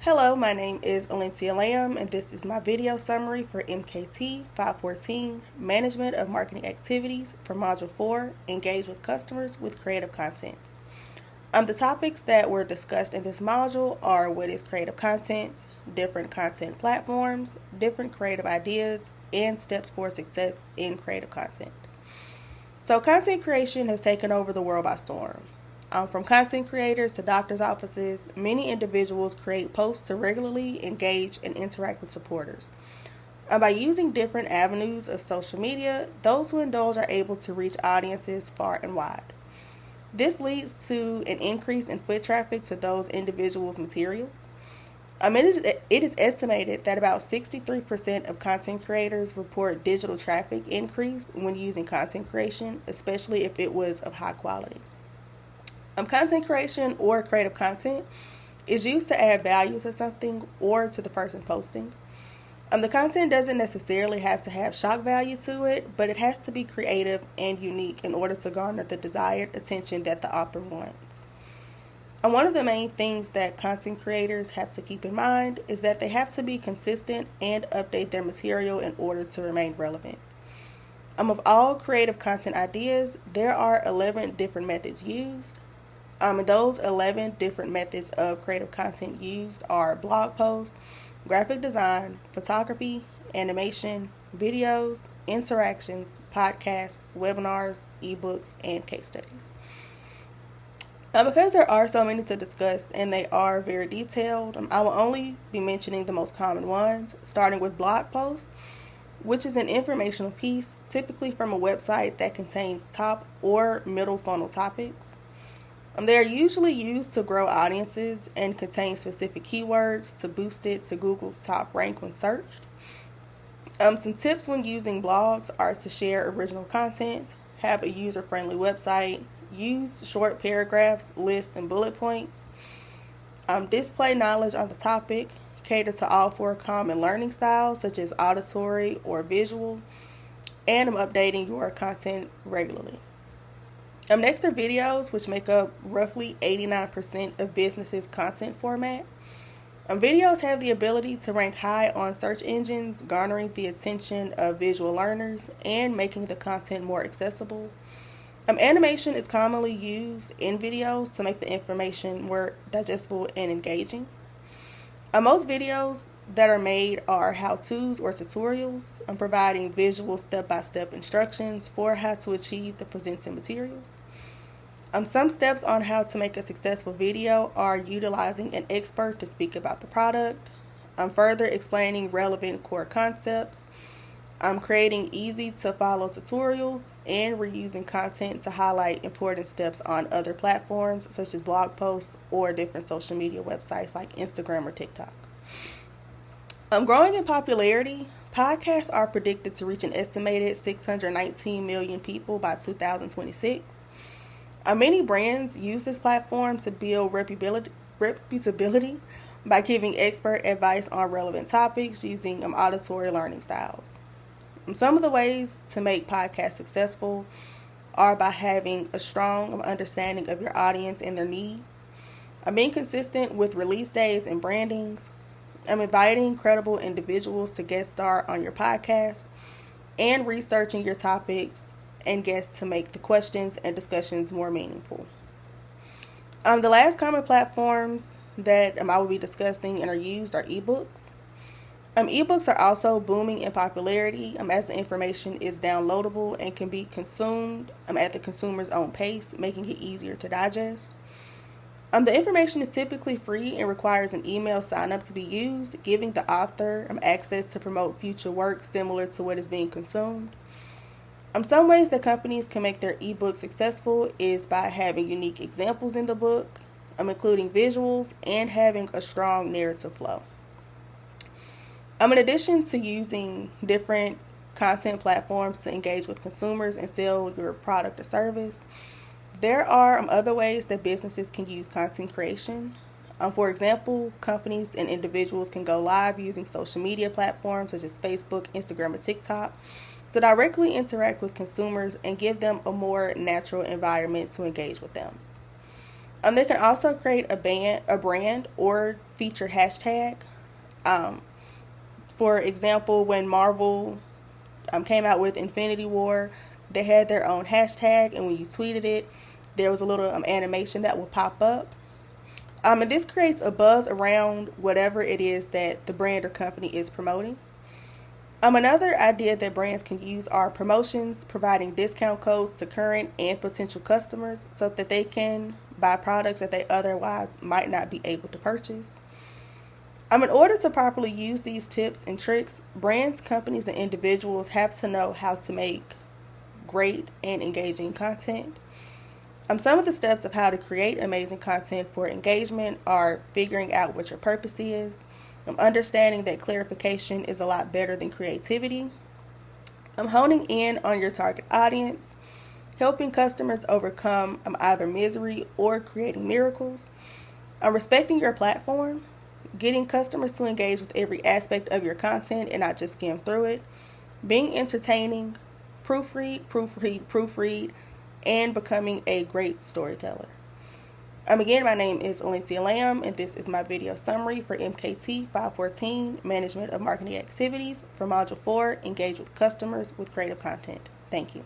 Hello, my name is Valencia Lamb, and this is my video summary for MKT514, Management of Marketing Activities for Module 4, Engage with Customers with Creative Content. The topics that were discussed in this module are what is creative content, different content platforms, different creative ideas, and steps for success in creative content. So content creation has taken over the world by storm. From content creators to doctors' offices, many individuals create posts to regularly engage and interact with supporters. By using different avenues of social media, those who indulge are able to reach audiences far and wide. This leads to an increase in foot traffic to those individuals' materials. It is estimated that about 63% of content creators report digital traffic increased when using content creation, especially if it was of high quality. Content creation or creative content is used to add value to something or to the person posting. The content doesn't necessarily have to have shock value to it, but it has to be creative and unique in order to garner the desired attention that the author wants. One of the main things that content creators have to keep in mind is that they have to be consistent and update their material in order to remain relevant. Of all creative content ideas, there are 11 different methods used. Those 11 different methods of creative content used are blog posts, graphic design, photography, animation, videos, interactions, podcasts, webinars, ebooks, and case studies. Because there are so many to discuss and they are very detailed, I will only be mentioning the most common ones, starting with blog posts, which is an informational piece typically from a website that contains top or middle funnel topics. They are usually used to grow audiences and contain specific keywords to boost it to Google's top rank when searched. Some tips when using blogs are to share original content, have a user-friendly website, use short paragraphs, lists, and bullet points, display knowledge on the topic, cater to all four common learning styles such as auditory or visual, and updating your content regularly. Next are videos, which make up roughly 89% of businesses' content format. Videos have the ability to rank high on search engines, garnering the attention of visual learners and making the content more accessible. Animation is commonly used in videos to make the information more digestible and engaging. Most videos that are made are how-tos or tutorials, providing visual step-by-step instructions for how to achieve the presented materials. Some steps on how to make a successful video are utilizing an expert to speak about the product, further explaining relevant core concepts, creating easy-to-follow tutorials, and reusing content to highlight important steps on other platforms such as blog posts or different social media websites like Instagram or TikTok. Growing in popularity, podcasts are predicted to reach an estimated 619 million people by 2026. Many brands use this platform to build reputability by giving expert advice on relevant topics using auditory learning styles. Some of the ways to make podcasts successful are by having a strong understanding of your audience and their needs, being consistent with release days and brandings, inviting credible individuals to guest star on your podcast, and researching your topics and guests to make the questions and discussions more meaningful. The last common platforms that I will be discussing and are used are ebooks. Ebooks are also booming in popularity as the information is downloadable and can be consumed at the consumer's own pace, making it easier to digest. The information is typically free and requires an email sign-up to be used, giving the author access to promote future work similar to what is being consumed. Some ways that companies can make their ebook successful is by having unique examples in the book, including visuals, and having a strong narrative flow. In addition to using different content platforms to engage with consumers and sell your product or service, there are other ways that businesses can use content creation. For example, companies and individuals can go live using social media platforms such as Facebook, Instagram, or TikTok to directly interact with consumers and give them a more natural environment to engage with them. They can also create a brand or featured hashtag. Um, for example, when Marvel came out with Infinity War, they had their own hashtag, and when you tweeted it, there was a little animation that would pop up. And this creates a buzz around whatever it is that the brand or company is promoting. Another idea that brands can use are promotions, providing discount codes to current and potential customers so that they can buy products that they otherwise might not be able to purchase. In order to properly use these tips and tricks, brands, companies, and individuals have to know how to make great and engaging content. Some of the steps of how to create amazing content for engagement are figuring out what your purpose is, understanding that clarification is a lot better than creativity, honing in on your target audience, helping customers overcome either misery or creating miracles, respecting your platform, getting customers to engage with every aspect of your content and not just skim through it, being entertaining, proofread, and becoming a great storyteller. Again, my name is Valencia Lamb, and this is my video summary for MKT514, Management of Marketing Activities for Module 4, Engage with Customers with Creative Content. Thank you.